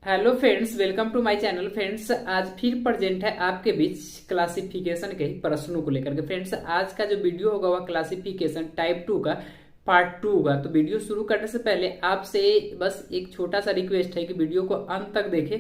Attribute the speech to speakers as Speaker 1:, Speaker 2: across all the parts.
Speaker 1: Hello friends, welcome to my channel. Friends, आज फिर present है आपके बीच क्लासिफिकेशन के ही प्रश्नों को लेकर के। फ्रेंड्स, आज का जो वीडियो होगा वह क्लासिफिकेशन टाइप 2 का पार्ट 2 होगा। तो वीडियो शुरू करने से पहले आपसे बस एक छोटा सा रिक्वेस्ट है कि वीडियो को अंत तक देखें,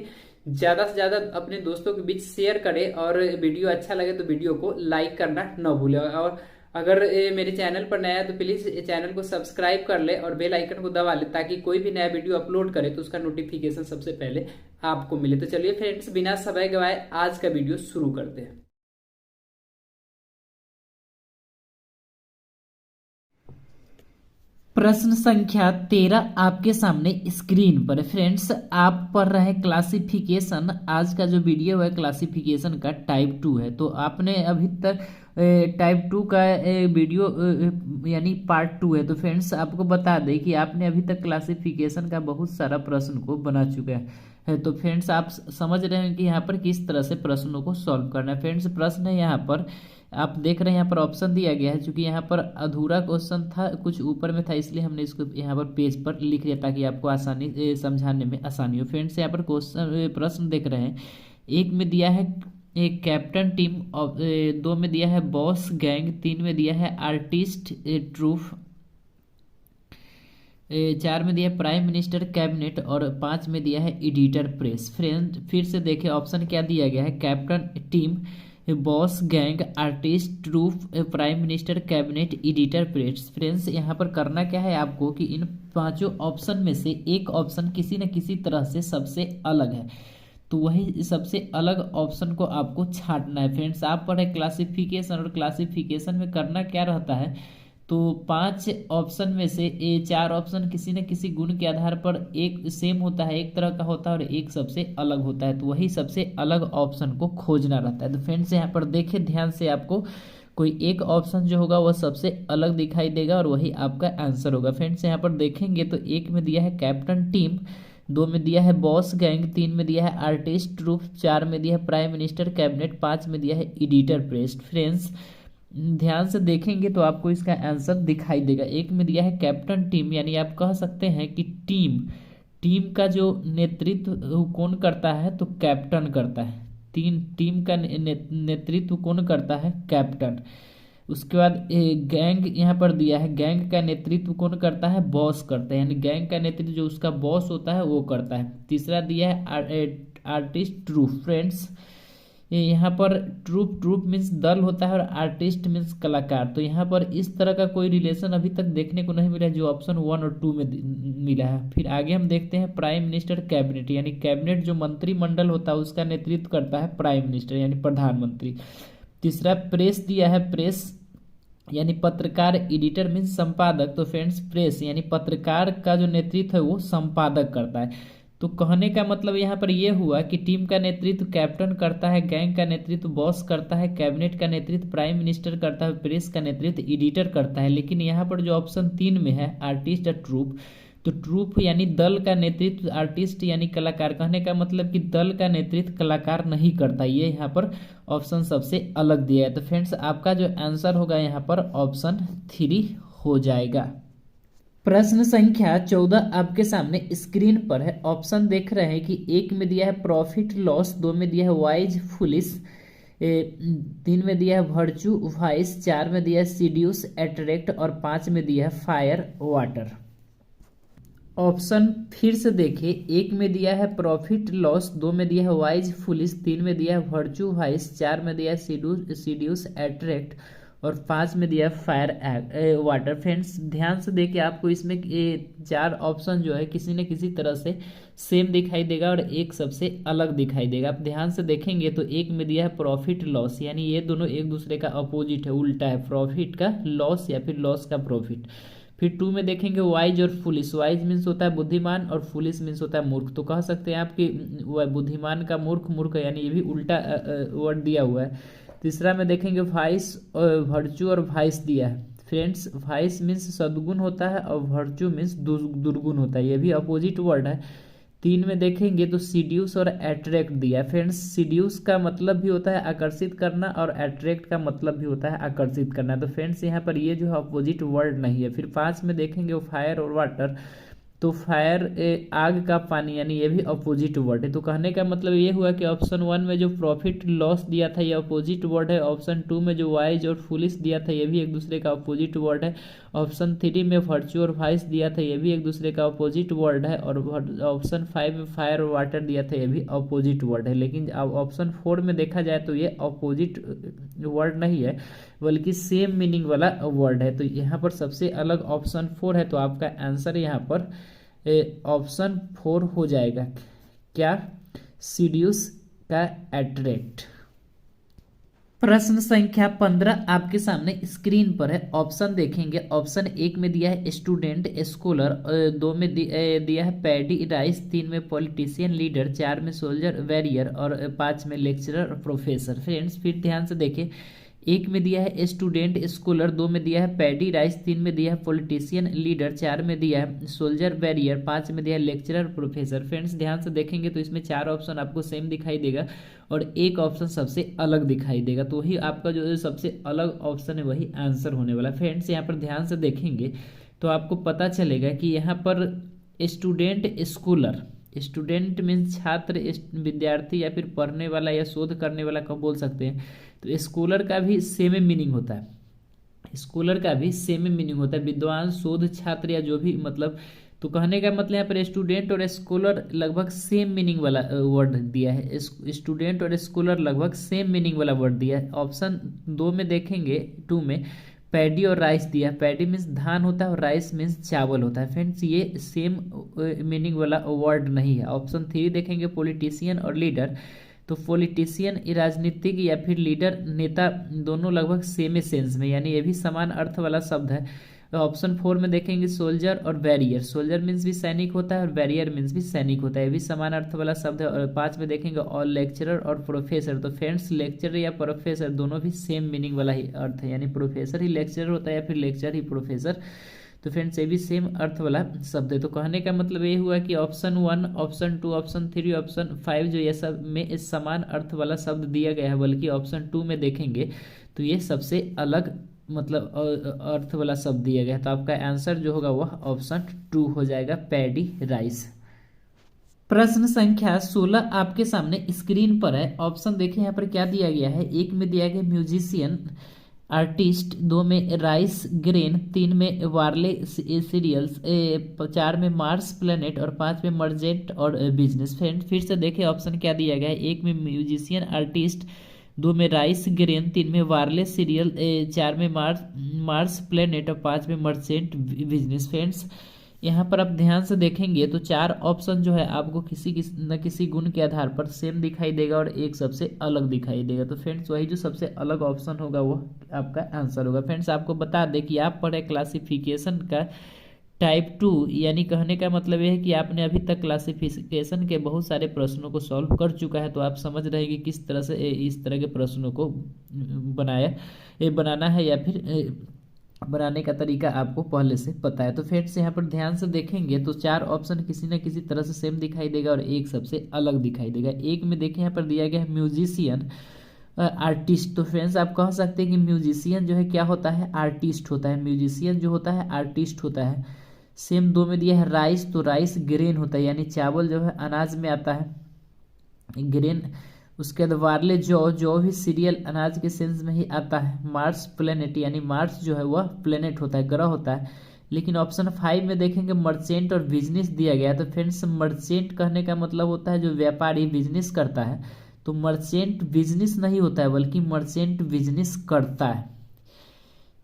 Speaker 1: ज़्यादा से ज़्यादा अपने दोस्तों के बीच शेयर करें और वीडियो अच्छा लगे तो वीडियो को लाइक करना न भूलें। और अगर मेरे चैनल पर नया है तो प्लीज़ चैनल को सब्सक्राइब कर ले और बेल आइकन को दबा ले, ताकि कोई भी नया वीडियो अपलोड करे तो उसका नोटिफिकेशन सबसे पहले आपको मिले। तो चलिए फ्रेंड्स, बिना समय गवाए आज का वीडियो शुरू करते हैं।
Speaker 2: प्रश्न संख्या 13 आपके सामने स्क्रीन पर है। फ्रेंड्स, आप पढ़ रहे हैं क्लासिफिकेशन। आज का जो वीडियो है क्लासिफिकेशन का टाइप 2 है। तो आपने अभी तक टाइप 2 का वीडियो यानी पार्ट 2 है। तो फ्रेंड्स, आपको बता दें कि आपने अभी तक क्लासिफिकेशन का बहुत सारा प्रश्न को बना चुका है। तो फ्रेंड्स, आप समझ रहे हैं कि यहाँ पर किस तरह से प्रश्नों को सॉल्व करना है। फ्रेंड्स, प्रश्न है यहाँ पर आप देख रहे हैं, यहाँ पर ऑप्शन दिया गया है। चूंकि यहाँ पर अधूरा क्वेश्चन था, कुछ ऊपर में था, इसलिए हमने इसको यहाँ पर पेज पर लिख दिया ताकि आपको आसानी समझाने में आसानी हो। फ्रेंड्स, यहाँ पर क्वेश्चन प्रश्न देख रहे हैं। एक में दिया है एक कैप्टन टीम, दो में दिया है बॉस गैंग, तीन में दिया है आर्टिस्ट ट्रूफ, चार में दिया है प्राइम मिनिस्टर कैबिनेट और पांच में दिया है एडिटर प्रेस। फ्रेंड, फिर से देखें ऑप्शन क्या दिया गया है। Captain team, boss gang, artist troupe, prime minister cabinet, editor press. Friends, यहाँ पर करना क्या है आपको कि इन पांचों ऑप्शन में से एक ऑप्शन किसी न किसी तरह से सबसे अलग है, तो वही सबसे अलग ऑप्शन को आपको छांटना है। फ्रेंड्स, आप पढ़े क्लासिफिकेशन, और क्लासिफिकेशन में करना क्या रहता है, तो पांच ऑप्शन में से ये चार ऑप्शन किसी न किसी गुण के आधार पर एक सेम होता है, एक तरह का होता है, और एक सबसे अलग होता है। तो वही सबसे अलग ऑप्शन को खोजना रहता है। तो फ्रेंड्स, यहाँ पर देखें ध्यान से, आपको कोई एक ऑप्शन जो होगा वह सबसे अलग दिखाई देगा और वही आपका आंसर होगा। फ्रेंड्स, यहाँ पर देखेंगे तो एक में दिया है कैप्टन टीम, दो में दिया है बॉस गैंग, तीन में दिया है आर्टिस्ट ट्रूप, चार में दिया है प्राइम मिनिस्टर कैबिनेट, पांच में दिया है एडिटर प्रेस। फ्रेंड्स, ध्यान से देखेंगे तो आपको इसका आंसर दिखाई देगा। एक में दिया है कैप्टन टीम, यानी आप कह सकते हैं कि टीम टीम का जो नेतृत्व कौन करता है, तो कैप्टन करता है। टीम का नेतृत्व कौन करता है, कैप्टन। उसके बाद गैंग यहाँ पर दिया है, गैंग का नेतृत्व कौन करता है, बॉस करता है, यानी गैंग का नेतृत्व जो उसका बॉस होता है वो करता है। तीसरा दिया है आर्टिस्ट ट्रूप। फ्रेंड्स, यहाँ पर ट्रूप मीन्स दल होता है और आर्टिस्ट मीन्स कलाकार। तो यहाँ पर इस तरह का कोई रिलेशन अभी तक देखने को नहीं मिला है जो ऑप्शन 1 और 2 में मिला है। फिर आगे हम देखते हैं प्राइम मिनिस्टर कैबिनेट, यानी कैबिनेट जो मंत्रिमंडल होता है उसका नेतृत्व करता है प्राइम मिनिस्टर यानी प्रधानमंत्री। तीसरा प्रेस दिया है, प्रेस यानी पत्रकार, एडिटर मीन्स संपादक। तो फ्रेंड्स, प्रेस यानी पत्रकार का जो नेतृत्व है वो संपादक करता है। तो कहने का मतलब यहाँ पर यह हुआ कि टीम का नेतृत्व कैप्टन करता है, गैंग का नेतृत्व बॉस करता है, कैबिनेट का नेतृत्व प्राइम मिनिस्टर करता है, प्रेस का नेतृत्व एडिटर करता है। लेकिन यहाँ पर जो ऑप्शन 3 में है आर्टिस्ट और ट्रूप, तो ट्रूप यानी दल का नेतृत्व, आर्टिस्ट यानी कलाकार। कहने का मतलब कि दल का नेतृत्व कलाकार नहीं करता। ये यहाँ पर ऑप्शन सबसे अलग दिया है। तो फ्रेंड्स, आपका जो आंसर होगा यहाँ पर ऑप्शन 3 हो जाएगा। प्रश्न संख्या 14 आपके सामने स्क्रीन पर है। ऑप्शन देख रहे हैं कि एक में दिया है प्रॉफिट लॉस, दो में दिया है वाइज फुलिश, तीन में दिया है वर्चू वाइस, चार में दिया है सीड्यूस अट्रैक्ट और पांच में दिया है फायर वाटर। ऑप्शन फिर से देखिए, एक में दिया है प्रॉफिट लॉस, दो में दिया है वाइज फुलिश, तीन में दिया है वर्चू वाइस, चार में दिया है सीड्यूस अट्रैक्ट और पांच में दिया फायर वाटर। फ्रेंड्स, ध्यान से देखिए, आपको इसमें चार ऑप्शन जो है किसी न किसी तरह से सेम दिखाई देगा और एक सबसे अलग दिखाई देगा। आप ध्यान से देखेंगे तो एक में दिया है प्रॉफिट लॉस, यानी ये दोनों एक दूसरे का अपोजिट है, उल्टा है, प्रॉफिट का लॉस या फिर लॉस का प्रॉफिट। फिर 2 में देखेंगे वाइज और फुलिश। वाइज मीन्स होता है बुद्धिमान और फुलिश मीन्स होता है मूर्ख। तो कह सकते हैं आपकी बुद्धिमान का मूर्ख, मूर्ख यानी ये भी उल्टा वर्ड दिया हुआ है। तीसरा में देखेंगे वाइस, वर्चू और वाइस दिया है। फ्रेंड्स, वाइस मीन्स सद्गुण होता है और वर्चू मीन्स दुर्गुण होता है, ये भी अपोजिट वर्ड है। 3 में देखेंगे तो सीड्यूस और अट्रैक्ट दिया है। फ्रेंड्स, सीड्यूस का मतलब भी होता है आकर्षित करना और अट्रैक्ट का मतलब भी होता है आकर्षित करना। तो फ्रेंड्स, यहाँ पर ये जो है अपोजिट वर्ड नहीं है। फिर 5 में देखेंगे फायर और वाटर, तो फायर आग का पानी, यानी ये भी अपोजिट वर्ड है। तो कहने का मतलब ये हुआ कि ऑप्शन 1 में जो प्रॉफिट लॉस दिया था ये अपोजिट वर्ड है। ऑप्शन 2 में जो वाइज और फुलिश दिया था ये भी एक दूसरे का अपोजिट वर्ड है। ऑप्शन 3 में वर्च्यू और वाइस दिया था ये भी एक दूसरे का अपोजिट वर्ड है। और ऑप्शन 5 में फायर और वाटर दिया था ये भी अपोजिट वर्ड है। लेकिन अब ऑप्शन 4 में देखा जाए तो ये अपोजिट वर्ड नहीं है बल्कि सेम मीनिंग वाला वर्ड है। तो यहाँ पर सबसे अलग ऑप्शन 4 है। तो आपका आंसर यहाँ पर ऑप्शन 4 हो जाएगा। क्या? सीड्यूस का अट्रैक्ट। प्रश्न संख्या 15 आपके सामने स्क्रीन पर है। ऑप्शन देखेंगे। ऑप्शन 1 में दिया है स्टूडेंट स्कॉलर, 2 में दिया है पैडी राइस, 3 में पॉलिटिशियन लीडर, 4 में सोल्जर वॉरियर और 5 में लेक्चरर और प्रोफेसर। फ्रेंड्स फिर ध्यान से देखें। 1 में दिया है स्टूडेंट स्कॉलर, 2 में दिया है पैडी राइस, 3 में दिया है पॉलिटिशियन लीडर, 4 में दिया है सोल्जर वॉरियर, 5 में दिया है लेक्चरर प्रोफेसर। फ्रेंड्स ध्यान से देखेंगे तो इसमें 4 ऑप्शन आपको सेम दिखाई देगा और एक ऑप्शन सबसे अलग दिखाई देगा। तो वही आपका जो सबसे अलग ऑप्शन है वही आंसर होने वाला। फ्रेंड्स यहाँ पर ध्यान से देखेंगे तो आपको पता चलेगा कि यहाँ पर स्टूडेंट स्कॉलर, स्टूडेंट मीन्स छात्र, विद्यार्थी या फिर पढ़ने वाला या शोध करने वाला कब बोल सकते हैं। तो स्कॉलर का भी सेम मीनिंग होता है, स्कॉलर का भी सेम मीनिंग होता है, विद्वान, शोध, छात्र या जो भी मतलब। तो कहने का मतलब यहाँ पर स्टूडेंट और स्कॉलर लगभग सेम मीनिंग वाला वर्ड दिया है। स्टूडेंट और स्कॉलर लगभग सेम मीनिंग वाला वर्ड दिया है। ऑप्शन 2 में देखेंगे, 2 में पैडी और राइस दिया। पैडी मीन्स धान होता है और राइस मीन्स चावल होता है। फ्रेंड्स ये सेम मीनिंग वाला वर्ड नहीं है। ऑप्शन 3 देखेंगे पॉलिटिशियन और लीडर। तो पॉलिटिशियन राजनीतिक या फिर लीडर नेता, दोनों लगभग सेम सेंस में, यानी ये भी समान अर्थ वाला शब्द है। ऑप्शन 4 में देखेंगे सोल्जर और वॉरियर। सोल्जर मीन्स भी सैनिक होता है और वॉरियर मीन्स भी सैनिक होता है, ये भी समान अर्थ वाला शब्द है। और 5 में देखेंगे और लेक्चरर और प्रोफेसर। तो फ्रेंड्स लेक्चरर या प्रोफेसर दोनों भी सेम मीनिंग वाला ही अर्थ है, यानी प्रोफेसर ही लेक्चरर होता है या फिर लेक्चर ही प्रोफेसर। तो फ्रेंड्स ये भी सेम अर्थ वाला शब्द है। तो कहने का मतलब ये हुआ कि ऑप्शन 1, ऑप्शन 2, ऑप्शन 3, ऑप्शन 5 जो ये सब में इस समान अर्थ वाला शब्द दिया गया है, बल्कि ऑप्शन 2 में देखेंगे तो ये सबसे अलग मतलब अर्थ वाला शब्द दिया गया है। तो आपका आंसर जो होगा वह ऑप्शन 2 हो जाएगा, पैडी राइस। प्रश्न संख्या 16 आपके सामने स्क्रीन पर है। ऑप्शन देखें यहाँ पर क्या दिया गया है। 1 में दिया गया म्यूजिशियन आर्टिस्ट, 2 में राइस ग्रेन, 3 में वार्ले सीरियल्स, 4 में मार्स प्लेनेट और 5 में मर्जेंट और बिजनेस। फ्रेंड फिर से देखें ऑप्शन क्या दिया गया है। 1 में म्यूजिशियन आर्टिस्ट, 2 में राइस ग्रेन, 3 में वार्ले सीरियल, 4 में मार्स प्लेनेट और 5 में मर्चेंट बिजनेस। फ्रेंड्स यहाँ पर आप ध्यान से देखेंगे तो 4 ऑप्शन जो है आपको किसी न किसी गुण के आधार पर सेम दिखाई देगा और एक सबसे अलग दिखाई देगा। तो फ्रेंड्स वही जो सबसे अलग ऑप्शन होगा वो आपका आंसर होगा। फ्रेंड्स आपको बता दें कि आप पढ़े क्लासिफिकेशन का टाइप 2, यानी कहने का मतलब यह है कि आपने अभी तक क्लासिफिकेशन के बहुत सारे प्रश्नों को सॉल्व कर चुका है। तो आप समझ रहे हैं कि किस तरह से इस तरह के प्रश्नों को बनाना है या फिर बनाने का तरीका आपको पहले से पता है। तो फ्रेंड्स यहाँ पर ध्यान से देखेंगे तो 4 ऑप्शन किसी न किसी तरह से सेम दिखाई देगा और एक सबसे अलग दिखाई देगा। 1 में देखिए यहाँ पर दिया गया है म्यूजिशियन आर्टिस्ट। तो फ्रेंड्स आप कह सकते हैं कि म्यूजिशियन जो है क्या होता है, आर्टिस्ट होता है। म्यूजिशियन जो होता है आर्टिस्ट होता है। सेम 2 में दिया है राइस, तो राइस ग्रेन होता है, यानी चावल जो है अनाज में आता है, ग्रेन। उसके बाद वार्ले जो भी सीरियल अनाज के सेंस में ही आता है। मार्स प्लेनेट, यानी मार्स जो है वह प्लेनेट होता है, ग्रह होता है। लेकिन ऑप्शन 5 में देखेंगे मर्चेंट और बिजनेस दिया गया है। तो फ्रेंड्स मर्चेंट कहने का मतलब होता है जो व्यापारी बिजनेस करता है। तो मर्चेंट बिजनेस नहीं होता है बल्कि मर्चेंट बिजनेस करता है।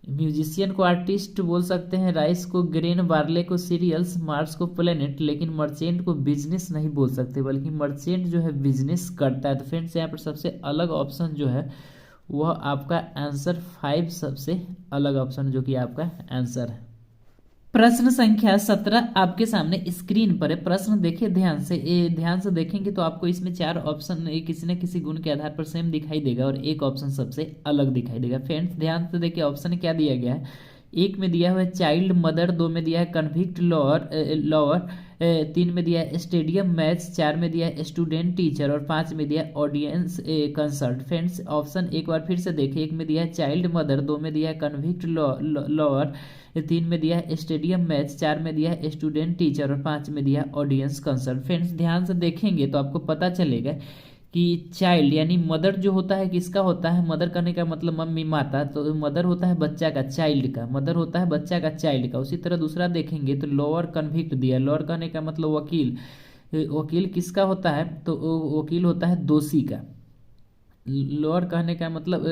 Speaker 2: म्यूजिशियन को आर्टिस्ट बोल सकते हैं, राइस को ग्रेन, वार्ले को सीरियल्स, मार्स को प्लेनेट, लेकिन मर्चेंट को बिजनेस नहीं बोल सकते बल्कि मर्चेंट जो है बिजनेस करता है। तो फ्रेंड्स यहाँ पर सबसे अलग ऑप्शन जो है वह आपका आंसर 5 सबसे अलग ऑप्शन जो कि आपका आंसर है। प्रश्न संख्या 17 आपके सामने स्क्रीन पर है। प्रश्न देखिए ध्यान से देखेंगे तो आपको इसमें 4 ऑप्शन किसी न किसी गुण के आधार पर सेम दिखाई देगा और एक ऑप्शन सबसे अलग दिखाई देगा। फ्रेंड्स ध्यान से देखिए ऑप्शन क्या दिया गया है एक में दिया हुआ है चाइल्ड मदर, दो में दिया है कन्विक्ट लॉवर, तीन में दिया है स्टेडियम मैच, चार में दिया है स्टूडेंट टीचर और पांच में दिया है ऑडियंस कंसर्ट। फ्रेंड्स ऑप्शन एक बार फिर से देखिए, एक में दिया है चाइल्ड मदर, दो में दिया है कन्विक्ट लॉवर, तीन में दिया है स्टेडियम मैच, चार में दिया है स्टूडेंट टीचर और पांच में दिया है ऑडियंस कंसर्ट। फ्रेंड्स ध्यान से देखेंगे तो आपको पता चलेगा कि चाइल्ड यानी मदर जो होता है किसका होता है, मदर करने का मतलब मम्मी माता, तो मदर होता है बच्चा का, चाइल्ड का, मदर होता है बच्चा का चाइल्ड का। उसी तरह दूसरा देखेंगे तो लोअर कन्विक्ट दिया, लोअर करने का मतलब वकील, वकील किसका होता है, तो वकील होता है दोषी का। लोअर कहने का मतलब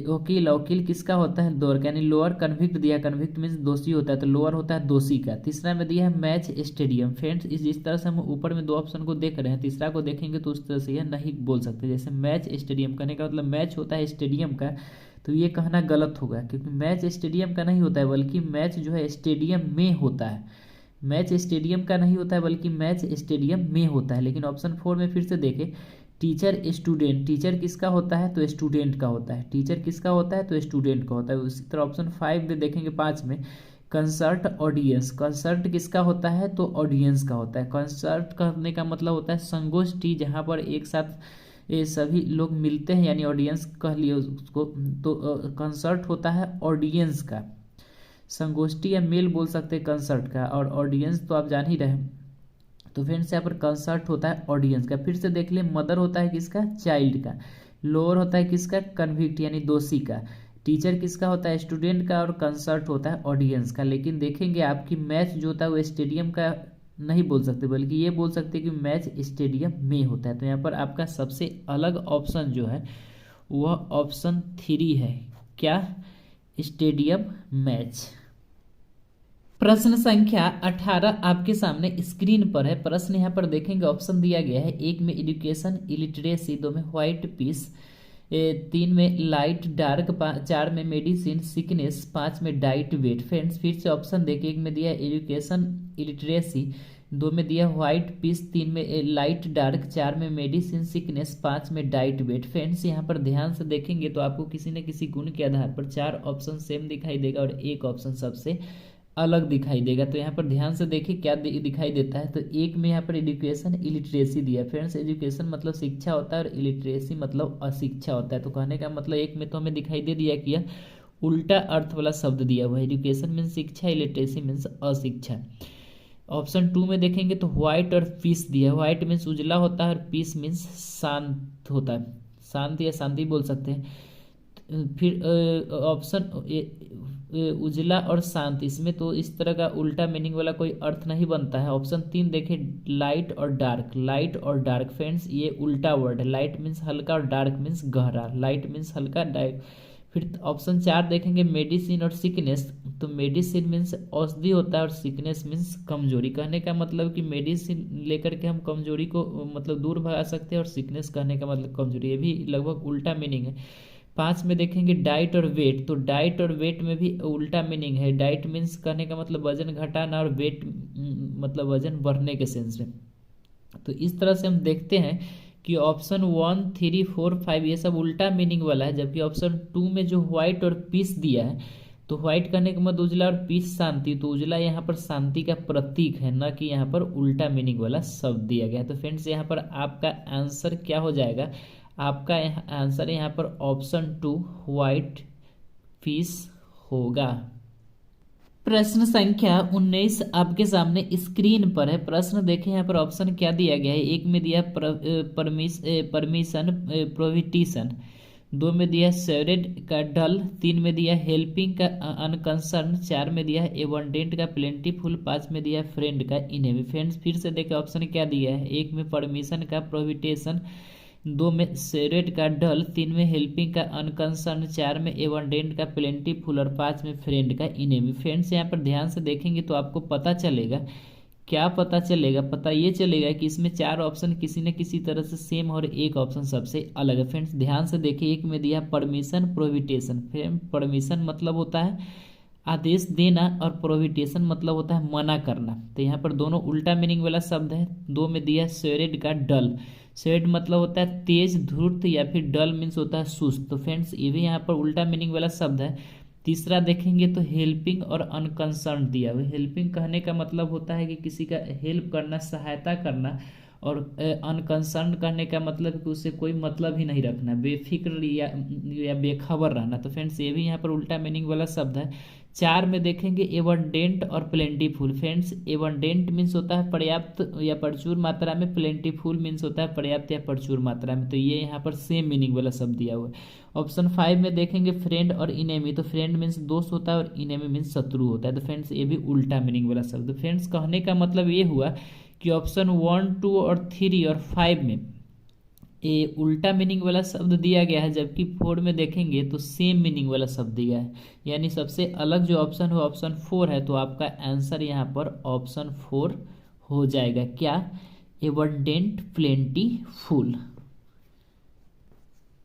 Speaker 2: वकील, वकील किसका होता है, दोर का, यानी लोअर कन्विक्ट दिया, कन्विक्ट मीन्स दोषी होता है, तो लोअर होता है दोषी का। तीसरा में दिया है मैच स्टेडियम। फ्रेंड्स जिस तरह से हम ऊपर में दो ऑप्शन को देख रहे हैं, तीसरा को देखेंगे तो उस तरह से यह नहीं बोल सकते। जैसे मैच स्टेडियम कहने का मतलब मैच होता है स्टेडियम का, तो ये कहना गलत होगा, क्योंकि मैच स्टेडियम का नहीं होता है, बल्कि मैच जो है स्टेडियम में होता है। मैच स्टेडियम का नहीं होता है, बल्कि मैच स्टेडियम में होता है। लेकिन ऑप्शन 4 में फिर से देखें, टीचर स्टूडेंट, टीचर किसका होता है, तो स्टूडेंट का होता है, टीचर किसका होता है, तो स्टूडेंट का होता है। उसी तरह ऑप्शन 5 में देखेंगे 5 में, कंसर्ट ऑडियंस, कंसर्ट किसका होता है, तो ऑडियंस का होता है। कंसर्ट करने का मतलब होता है संगोष्ठी, जहाँ पर एक साथ ये सभी लोग मिलते हैं, यानी ऑडियंस कह लिए उसको, तो कंसर्ट होता है ऑडियंस का। संगोष्ठी या मेल बोल सकते हैं कंसर्ट का, और ऑडियंस तो आप जान ही रहे। तो फ्रेंड्स यहाँ पर कंसर्ट होता है ऑडियंस का। फिर से देख ले, मदर होता है किसका, चाइल्ड का, लोअर होता है किसका, कन्विक्ट यानी दोषी का, टीचर किसका होता है, स्टूडेंट का, और कंसर्ट होता है ऑडियंस का। लेकिन देखेंगे आपकी मैच जो होता है वो स्टेडियम का नहीं बोल सकते, बल्कि ये बोल सकते कि मैच स्टेडियम में होता है। तो यहाँ पर आपका सबसे अलग ऑप्शन जो है वह ऑप्शन 3 है, क्या, स्टेडियम मैच। प्रश्न संख्या 18 आपके सामने स्क्रीन पर है। प्रश्न यहाँ पर देखेंगे, ऑप्शन दिया गया है, एक में एजुकेशन इलिटरेसी, दो में व्हाइट पीस, तीन में लाइट डार्क, चार में मेडिसिन सिकनेस, पांच में डाइट वेट। फ्रेंड्स फिर से ऑप्शन देखिए, एक में दिया एजुकेशन इलिटरेसी, दो में दिया व्हाइट पीस, तीन में लाइट डार्क, चार में मेडिसिन सिकनेस, पांच में डाइट वेट। फ्रेंड्स यहाँ पर ध्यान से देखेंगे तो आपको किसी न किसी गुण के आधार पर 4 ऑप्शन सेम दिखाई देगा और एक ऑप्शन सबसे अलग दिखाई देगा। तो यहाँ पर ध्यान से देखिए क्या दिखाई देता है। तो एक में यहाँ पर एजुकेशन इलिटरेसी दिया। फ्रेंड्स एजुकेशन मतलब शिक्षा होता है और इलिटरेसी मतलब अशिक्षा होता है। तो कहने का मतलब एक में तो हमें दिखाई दे दिया कि यह उल्टा अर्थ वाला शब्द दिया हुआ है, एजुकेशन मीन्स शिक्षा, इलिटरेसी मीन्स अशिक्षा। ऑप्शन 2 में देखेंगे तो व्हाइट और पीस दिया है। व्हाइट मीन्स उजला होता है और पीस मीन्स शांत होता है, शांत या शांति बोल सकते हैं। फिर ऑप्शन उजला और शांत, इसमें तो इस तरह का उल्टा मीनिंग वाला कोई अर्थ नहीं बनता है। ऑप्शन 3 देखें, लाइट और डार्क, लाइट और डार्क। फ्रेंड्स ये उल्टा वर्ड है, लाइट मीन्स हल्का और डार्क मीन्स गहरा, लाइट मीन्स हल्का, डार्क। फिर ऑप्शन 4 देखेंगे, मेडिसिन और सिकनेस, तो मेडिसिन मीन्स औषधि होता है और सिकनेस मीन्स कमजोरी। कहने का मतलब कि मेडिसिन लेकर के हम कमजोरी को मतलब दूर भगा सकते हैं, और सिकनेस कहने का मतलब कमजोरी, ये भी लगभग उल्टा मीनिंग है। 5 में देखेंगे डाइट और वेट, तो डाइट और वेट में भी उल्टा मीनिंग है। डाइट मीन्स कहने का मतलब वजन घटाना और वेट मतलब वजन बढ़ने के सेंस में। तो इस तरह से हम देखते हैं कि ऑप्शन 1, 3, 4, 5 ये सब उल्टा मीनिंग वाला है, जबकि ऑप्शन 2 में जो व्हाइट और पीस दिया है, तो व्हाइट कहने का मतलब उजला और पीस शांति, तो उजला यहाँ पर शांति का प्रतीक है, न कि यहाँ पर उल्टा मीनिंग वाला शब्द दिया गया है। तो फ्रेंड्स यहाँ पर आपका आंसर क्या हो जाएगा, आपका आंसर यहाँ पर ऑप्शन 2 व्हाइट पीस होगा। प्रश्न संख्या 19 आपके सामने स्क्रीन पर है। प्रश्न देखें यहाँ पर ऑप्शन क्या दिया गया है। एक में दिया परमिशन प्रोहिबिशन, दो में दिया सेवरेड का डल, तीन में दिया हेल्पिंग का अनकंसर्न, चार में दिया एबंडेंट का प्लेंटीफुल, पांच में दिया फ्रेंड का इनहेवी। फ्रेंड्स फिर से देखें ऑप्शन क्या दिया है। एक में परमिशन का प्रोहिबिटेशन, दो में सेवरेड का डल, तीन में हेल्पिंग का अनकंसर्न, चार में एबंडेंट का प्लेंटीफुल और पांच में फ्रेंड का इनहेवी। फ्रेंड्स यहाँ पर ध्यान से देखेंगे तो आपको पता चलेगा, क्या पता चलेगा, पता ये चलेगा कि इसमें 4 ऑप्शन किसी न किसी तरह से सेम और एक ऑप्शन सबसे अलग है। फ्रेंड्स ध्यान से देखिए, एक में दिया परमिशन प्रोहिबिटेशन। फ्रेंड परमिशन मतलब होता है आदेश देना और प्रोहिबिटेशन मतलब होता है मना करना, तो यहाँ पर दोनों उल्टा मीनिंग वाला शब्द है। दो में दिया सेवरेड का डल, सेवरेड मतलब होता है तेज धूर्त या फिर डल मीन्स होता है सुस्त। तो फ्रेंड्स ये भी यहाँ पर उल्टा मीनिंग वाला शब्द है। तीसरा देखेंगे तो हेल्पिंग और अनकंसर्न दिया हुआ। हेल्पिंग कहने का मतलब होता है कि किसी का हेल्प करना, सहायता करना, और अनकंसर्न करने का मतलब कि उससे कोई मतलब ही नहीं रखना, बेफिक्र या बेखबर रहना। तो फ्रेंड्स ये भी यहाँ पर उल्टा मीनिंग वाला शब्द है। 4 में देखेंगे एबंडेंट और प्लेंटीफुल। फ्रेंड्स एबंडेंट मीन्स होता है पर्याप्त या प्रचुर मात्रा में, प्लेंटीफुल मीन्स होता है पर्याप्त या प्रचुर मात्रा में। तो ये यहाँ पर सेम मीनिंग वाला शब्द दिया हुआ है। ऑप्शन 5 में देखेंगे फ्रेंड और इनेमी। तो फ्रेंड मीन्स दोस्त होता है और इनेमी मीन्स शत्रु होता है। तो फ्रेंड्स ये भी उल्टा मीनिंग वाला शब्द। फ्रेंड्स कहने का मतलब ये हुआ कि ऑप्शन 1, 2 और 3 और 5 में ये उल्टा मीनिंग वाला शब्द दिया गया है, जबकि 4 में देखेंगे तो सेम मीनिंग वाला शब्द दिया है। यानी सबसे अलग जो ऑप्शन है ऑप्शन 4 है। तो आपका आंसर यहाँ पर ऑप्शन 4 हो जाएगा। क्या? Abundant, plenty, full.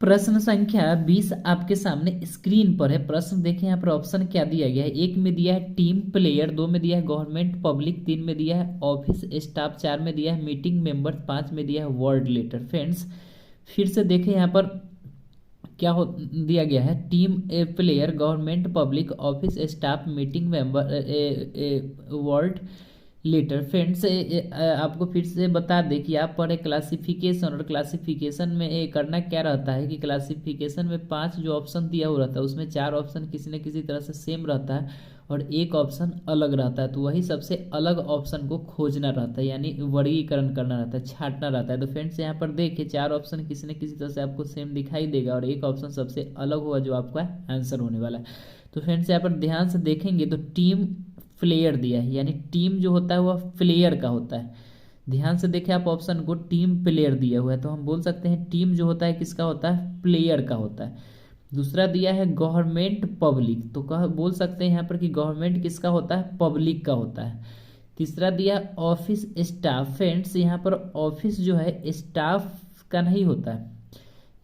Speaker 2: प्रश्न संख्या 20 आपके सामने स्क्रीन पर है। प्रश्न देखें यहाँ पर ऑप्शन क्या दिया गया है। 1 में दिया है टीम प्लेयर, 2 में दिया है गवर्नमेंट पब्लिक, 3 में दिया है ऑफिस स्टाफ, 4 में दिया है मीटिंग मेंबर, 5 में दिया है वर्ड लेटर। फ्रेंड्स फिर से देखें यहाँ पर क्या दिया गया है। Team player, government public, office staff, meeting member, word letter. Friends आपको फिर से बता दें कि आप पढ़े क्लासिफिकेशन, और क्लासिफिकेशन में करना क्या रहता है कि क्लासिफिकेशन में 5 जो ऑप्शन दिया हुआ रहता है उसमें 4 ऑप्शन किसी न किसी तरह से सेम रहता है और 1 ऑप्शन अलग रहता है। तो वही सबसे अलग ऑप्शन को खोजना रहता है, यानी वर्गीकरण करना रहता है, छांटना रहता है। तो फ्रेंड्स यहाँ पर देखिए 4 ऑप्शन किसी न किसी तरह से आपको सेम दिखाई देगा और 1 ऑप्शन सबसे अलग होगा जो आपका आंसर होने वाला है। तो फ्रेंड्स यहाँ पर ध्यान से देखेंगे तो टीम प्लेयर दिया है, यानी टीम जो होता है वह प्लेयर का होता है। ध्यान से देखें आप ऑप्शन को, टीम प्लेयर दिया हुआ है तो हम बोल सकते हैं टीम जो होता है किसका होता है? प्लेयर का होता है। दूसरा दिया है गवर्नमेंट पब्लिक, तो बोल सकते हैं यहाँ पर कि गवर्नमेंट किसका होता है? पब्लिक का होता है। तीसरा दिया ऑफिस स्टाफ। फ्रेंड्स यहाँ पर ऑफिस जो है स्टाफ का नहीं होता है।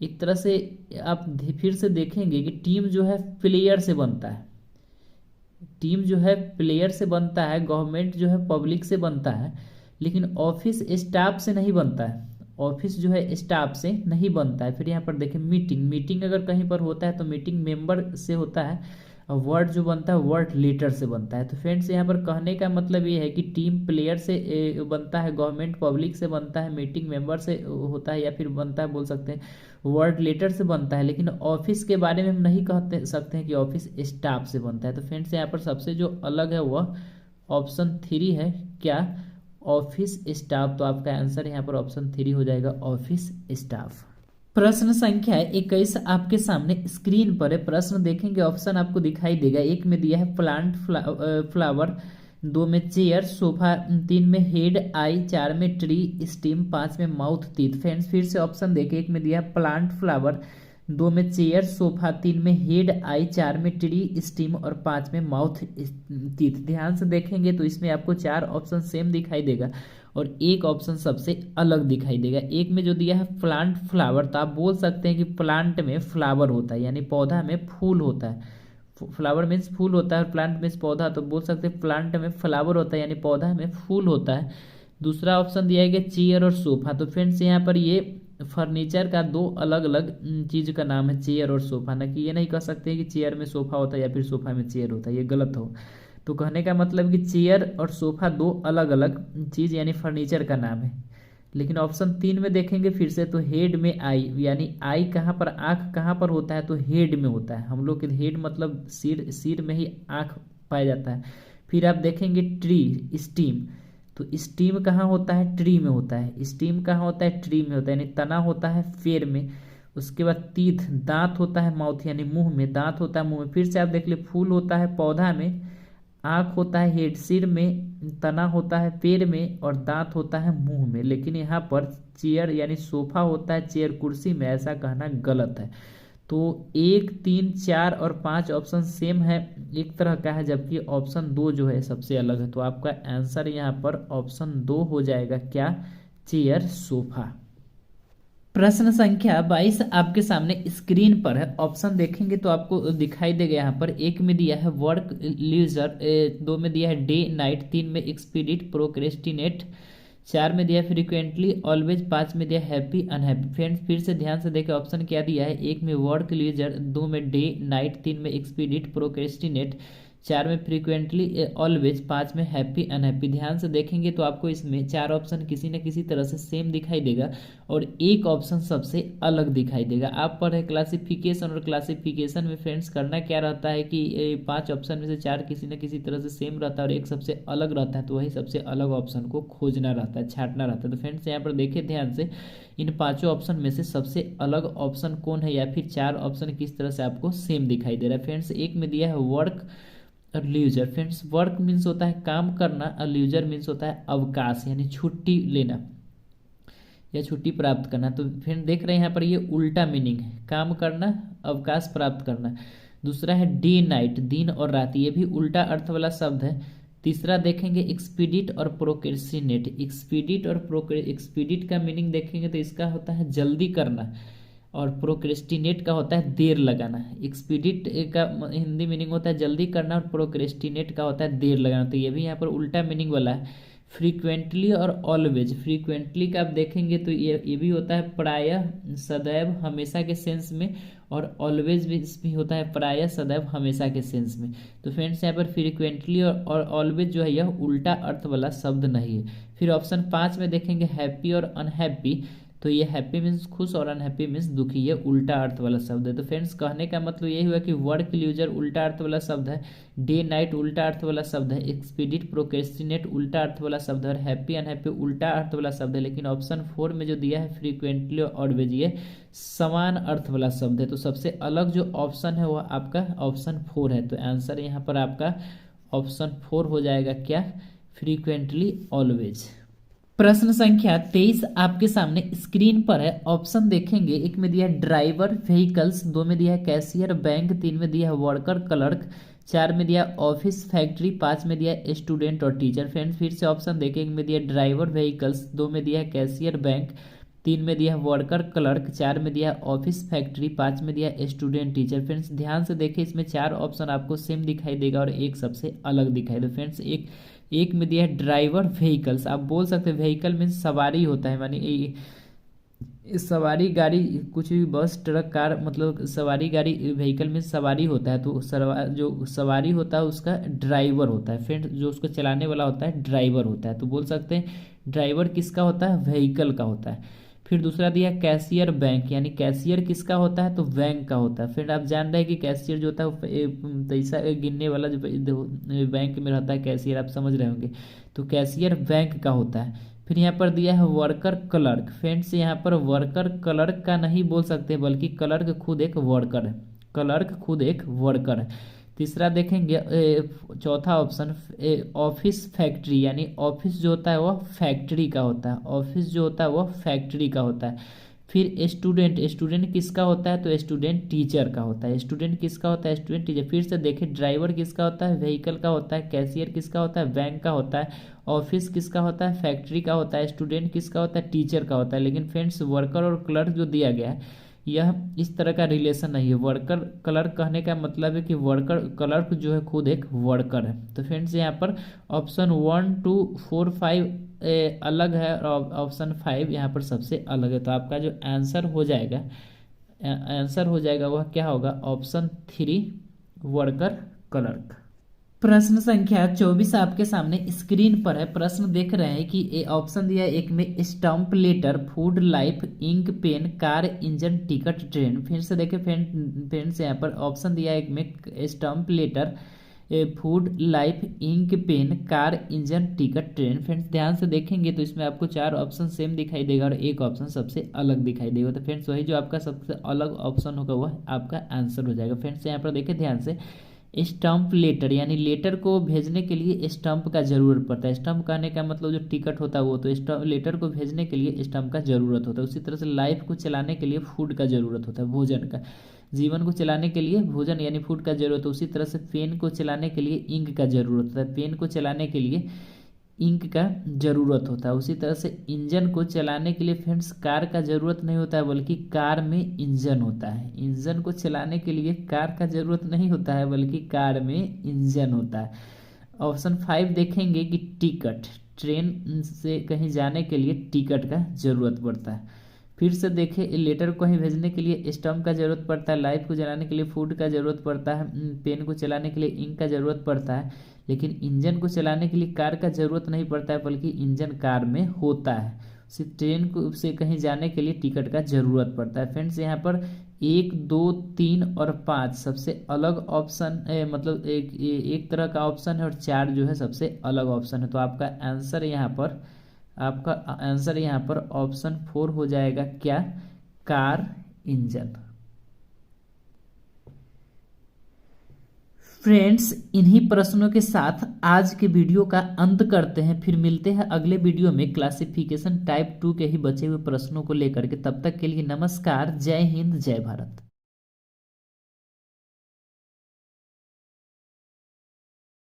Speaker 2: एक तरह से आप फिर से देखेंगे कि टीम जो है प्लेयर से बनता है, टीम जो है प्लेयर से बनता है, गवर्नमेंट जो है पब्लिक से बनता है, लेकिन ऑफिस स्टाफ से नहीं बनता है। ऑफिस जो है स्टाफ से नहीं बनता है। फिर यहाँ पर देखें मीटिंग, मीटिंग अगर कहीं पर होता है तो मीटिंग मेंबर से होता है, और वर्ड जो बनता है वर्ड लेटर से बनता है। तो फ्रेंड्स यहाँ पर कहने का मतलब ये है कि टीम प्लेयर से बनता है, गवर्नमेंट पब्लिक से बनता है, मीटिंग मेंबर से होता है, या फिर बनता है बोल सकते हैं वर्ड लेटर से बनता है। लेकिन ऑफिस के बारे में हम नहीं कहते सकते हैं कि ऑफिस स्टाफ से बनता है। तो फ्रेंड्स यहाँ पर सबसे जो अलग है वह ऑप्शन 3 है। क्या? Office staff. तो आपका आंसर यहाँ पर ऑप्शन 3 हो जाएगा, ऑफिस स्टाफ। प्रश्न संख्या 21 आपके सामने स्क्रीन पर है। प्रश्न देखेंगे ऑप्शन आपको दिखाई देगा। 1 में दिया है प्लांट फ्लावर, 2 में चेयर सोफा, 3 में हेड आई, 4 में ट्री स्टीम, 5 में माउथ टीथ। फ्रेंड्स फिर से ऑप्शन देखें। 1 में दिया है प्लांट फ्लावर, 2 में चेयर सोफा, 3 में हेड आई, 4 में ट्री स्टीम और 5 में माउथ टीथ। ध्यान से देखेंगे तो इसमें आपको 4 ऑप्शन सेम दिखाई देगा और 1 ऑप्शन सबसे अलग दिखाई देगा। 1 में जो दिया है प्लांट फ्लावर, तो आप बोल सकते हैं कि प्लांट में फ्लावर होता है, यानी पौधा में फूल होता है। फ्लावर मीन्स फूल होता है, प्लांट मीन्स पौधा, तो बोल सकते हैं प्लांट में फ्लावर होता है यानी पौधा में फूल होता है। दूसरा ऑप्शन दिया गया चेयर और सोफा। तो फ्रेंड्स यहाँ पर ये फर्नीचर का 2 अलग अलग चीज का नाम है, चेयर और सोफा। ना कि ये नहीं कह सकते कि चेयर में सोफा होता है या फिर सोफा में चेयर होता है, ये गलत हो। तो कहने का मतलब कि चेयर और सोफा 2 अलग अलग चीज यानी फर्नीचर का नाम है। लेकिन ऑप्शन 3 में देखेंगे फिर से तो हेड में आई, यानी आई कहाँ पर, आँख कहाँ पर होता है? तो हेड में होता है। हम लोग के हेड मतलब सिर, सिर में ही आँख पाया जाता है। फिर आप देखेंगे ट्री स्टीम, तो स्टीम कहाँ होता है? ट्री में होता है। स्टीम कहाँ होता है? ट्री में होता है, यानी तना होता है पेड़ में। उसके बाद टीथ, दांत होता है, माउथ यानी मुंह में, दांत होता है मुंह में। फिर से आप देख ले फूल होता है पौधा में, आँख होता है हेड सिर में, तना होता है पेड़ में और दांत होता है मुंह में। लेकिन यहाँ पर चेयर यानी सोफा होता है चेयर कुर्सी में, ऐसा कहना गलत है। तो 1, 3, 4 और 5 ऑप्शन सेम है, एक तरह का है, जबकि ऑप्शन 2 जो है सबसे अलग है। तो आपका आंसर यहाँ पर ऑप्शन 2 हो जाएगा। क्या? Chair sofa. प्रश्न संख्या 22 आपके सामने स्क्रीन पर है। ऑप्शन देखेंगे तो आपको दिखाई देगा यहाँ पर। 1 में दिया है वर्क लीजर, 2 में दिया है डे नाइट, 3 में एक्सपीडिट प्रोक्रेस्टिनेट, 4 में दिया फ्रीक्वेंटली ऑलवेज, 5 में दिया हैप्पी अनहैप्पी। फ्रेंड्स फिर से ध्यान से देखें ऑप्शन क्या दिया है, 1 में वर्क लीजर, 2 में डे नाइट, 3 में एक्सपीडिट प्रोक्रेस्टिनेट, 4 में फ्रीक्वेंटली ऑलवेज, 5 में हैप्पी अनहैप्पी। ध्यान से देखेंगे तो आपको इसमें 4 ऑप्शन किसी न किसी तरह से सेम दिखाई देगा और एक ऑप्शन सबसे अलग दिखाई देगा। आप पढ़े क्लासिफिकेशन, और क्लासिफिकेशन में फ्रेंड्स करना क्या रहता है कि 5 ऑप्शन में से 4 किसी न किसी तरह से सेम रहता है और एक सबसे अलग रहता है, तो वही सबसे अलग ऑप्शन को खोजना रहता है, छांटना रहता है। तो फ्रेंड्स यहाँ पर देखिए ध्यान से, इन 5 ऑप्शन में से सबसे अलग ऑप्शन कौन है या फिर 4 ऑप्शन किस तरह से आपको सेम दिखाई दे रहा है। फ्रेंड्स एक में दिया है वर्क और लीजर। फ्रेंड्स वर्क मीन्स होता है काम करना और लीजर मीन्स होता है अवकाश यानी छुट्टी लेना या छुट्टी प्राप्त करना। तो फिर देख रहे हैं यहाँ पर ये उल्टा मीनिंग है, काम करना अवकाश प्राप्त करना। दूसरा है डे नाइट, दिन और रात, ये भी उल्टा अर्थ वाला शब्द है। तीसरा देखेंगे एक्सपीडिट और प्रोक्रेस्टिनेट। एक्सपीडिट का मीनिंग देखेंगे तो इसका होता है जल्दी करना और प्रोक्रेस्टिनेट का होता है देर लगाना। एक्सपीडिट का हिंदी मीनिंग होता है जल्दी करना और प्रोक्रेस्टिनेट का होता है देर लगाना, तो ये भी यहाँ पर उल्टा मीनिंग वाला है। फ्रीक्वेंटली और ऑलवेज, फ्रीक्वेंटली का आप देखेंगे तो ये भी होता है प्रायः, सदैव, हमेशा के सेंस में, और ऑलवेज भी होता है प्रायः, सदैव, हमेशा के सेंस में। तो फ्रेंड्स यहाँ पर फ्रीक्वेंटली और ऑलवेज जो है यह उल्टा अर्थ वाला शब्द नहीं है। फिर ऑप्शन 5 में देखेंगे हैप्पी और अनहैप्पी, तो ये हैप्पी मीन्स खुश और अनहैप्पी मीन्स दुखी, ये उल्टा अर्थ वाला शब्द है। तो फ्रेंड्स कहने का मतलब यही हुआ कि वर्क लीजर उल्टा अर्थ वाला शब्द है, डे नाइट उल्टा अर्थ वाला शब्द है, एक्सपीडिट प्रोक्रेस्टिनेट उल्टा अर्थ वाला शब्द है और हैप्पी अनहैप्पी उल्टा अर्थ वाला शब्द है। लेकिन ऑप्शन 4 में जो दिया है फ्रीक्वेंटली और ऑलवेज, ये समान अर्थ वाला शब्द है। तो सबसे अलग जो ऑप्शन है वह आपका ऑप्शन 4 है। तो आंसर यहाँ पर आपका ऑप्शन 4 हो जाएगा क्या, फ्रीक्वेंटली ऑलवेज। प्रश्न संख्या 23 आपके सामने स्क्रीन पर है। ऑप्शन देखेंगे, एक में दिया है ड्राइवर व्हीकल्स, 2 में दिया है कैशियर बैंक, 3 में दिया है वर्कर क्लर्क, 4 में दिया ऑफिस फैक्ट्री, 5 में दिया है स्टूडेंट और टीचर। फ्रेंड्स फिर से ऑप्शन देखें, एक में दिया है ड्राइवर व्हीकल्स, 2 में दिया है कैशियर बैंक, 3 में दिया है वर्कर क्लर्क, 4 में दिया है ऑफिस फैक्ट्री, 5 में दिया है स्टूडेंट टीचर। फ्रेंड्स ध्यान से देखें, इसमें 4 ऑप्शन आपको सेम दिखाई देगा और एक सबसे अलग दिखाई देगा। फ्रेंड्स एक में दिया है ड्राइवर व्हीकल्स, आप बोल सकते हैं व्हीकल मीन्स सवारी होता है, मानी सवारी गाड़ी, कुछ भी बस ट्रक कार, मतलब सवारी गाड़ी, व्हीकल मीन्स सवारी होता है। तो जो सवारी होता है उसका ड्राइवर होता है। फ्रेंड्स जो उसको चलाने वाला होता है ड्राइवर होता है। तो बोल सकते हैं ड्राइवर किसका होता है, व्हीकल का होता है। फिर दूसरा दिया कैशियर बैंक, यानी कैशियर किसका होता है, तो बैंक का होता है। फिर आप जान रहे हैं कि कैशियर जो होता है पैसा गिनने वाला, जो बैंक में रहता है कैशियर, आप समझ रहे होंगे। तो कैशियर बैंक का होता है। फिर यहाँ पर दिया है वर्कर क्लर्क। फ्रेंड्स यहाँ पर वर्कर क्लर्क का नहीं बोल सकते, बल्कि क्लर्क खुद एक वर्कर है, क्लर्क खुद एक वर्कर है। तीसरा देखेंगे, चौथा ऑप्शन ऑफिस फैक्ट्री, यानी ऑफिस जो होता है वह फैक्ट्री का होता है, ऑफिस जो होता है वह फैक्ट्री का होता है। फिर स्टूडेंट किसका होता है, तो स्टूडेंट टीचर का होता है। स्टूडेंट किसका होता है, स्टूडेंट टीचर। फिर से देखें, ड्राइवर किसका होता है, व्हीकल का होता है। कैशियर किसका होता है, बैंक का होता है। ऑफिस किसका होता है, फैक्ट्री का होता है। स्टूडेंट किसका होता है, टीचर का होता है। लेकिन फ्रेंड्स वर्कर और क्लर्क जो दिया गया है यह इस तरह का रिलेशन नहीं है। वर्कर क्लर्क कहने का मतलब है कि वर्कर क्लर्क जो है खुद एक वर्कर है। तो फ्रेंड्स यहाँ पर ऑप्शन 1, 2, 4, 5 अलग है और ऑप्शन 5 यहाँ पर सबसे अलग है। तो आपका जो आंसर हो जाएगा वह क्या होगा, ऑप्शन 3 वर्कर क्लर्क। प्रश्न संख्या 24 आपके सामने स्क्रीन पर है। प्रश्न देख रहे हैं कि ऑप्शन दिया है, एक में stamp letter, food, life, ink, pen, car, engine, ticket, train. फिर से देखें फ्रेंड्स यहाँ पर ऑप्शन दिया है, एक में stamp letter, food, life, ink, pen, car, engine, ticket, train. Friends ध्यान से देखेंगे तो इसमें आपको 4 ऑप्शन सेम दिखाई देगा और एक ऑप्शन सबसे अलग दिखाई देगा। तो फ्रेंड्स वही जो आपका सबसे अलग ऑप्शन होगा वह आपका आंसर हो जाएगा। फ्रेंड्स यहाँ पर देखें ध्यान से, स्टम्प लेटर, यानी लेटर को भेजने के लिए स्टम्प का जरूरत पड़ता है। स्टम्प कहने का मतलब जो टिकट होता है वो, तो स्टम्प लेटर को भेजने के लिए स्टम्प का जरूरत होता है। उसी तरह से लाइफ को चलाने के लिए फूड का जरूरत होता है, भोजन का। जीवन को चलाने के लिए भोजन यानी फूड का जरूरत है। उसी तरह से पेन को चलाने के लिए इंक का जरूरत होता है, पेन को चलाने के लिए इंक का जरूरत होता है। उसी तरह से इंजन को चलाने के लिए फ्रेंड्स कार का जरूरत नहीं होता है, बल्कि कार में इंजन होता है। इंजन को चलाने के लिए कार का जरूरत नहीं होता है, बल्कि कार में इंजन होता है। ऑप्शन 5 देखेंगे कि ट्रेन से कहीं जाने के लिए टिकट का ज़रूरत पड़ता है। फिर से देखें, लेटर को कहीं भेजने के लिए स्टम्प का ज़रूरत पड़ता है, लाइट को जलाने के लिए फूड का ज़रूरत पड़ता है, पेन को चलाने के लिए इंक का ज़रूरत पड़ता है। लेकिन इंजन को चलाने के लिए कार का ज़रूरत नहीं पड़ता है, बल्कि इंजन कार में होता है। उसी ट्रेन को से कहीं जाने के लिए टिकट का ज़रूरत पड़ता है। फ्रेंड्स, यहाँ पर 1, 2, 3 और 5 सबसे अलग ऑप्शन मतलब एक तरह का ऑप्शन है, और 4 जो है सबसे अलग ऑप्शन है। तो आपका आंसर यहाँ पर ऑप्शन 4 हो जाएगा। क्या? Car engine. फ्रेंड्स, इन्हीं प्रश्नों के साथ आज के वीडियो का अंत करते हैं। फिर मिलते हैं अगले वीडियो में क्लासिफिकेशन टाइप 2 के ही बचे हुए प्रश्नों को लेकर के। तब तक के लिए नमस्कार, जय हिंद, जय भारत।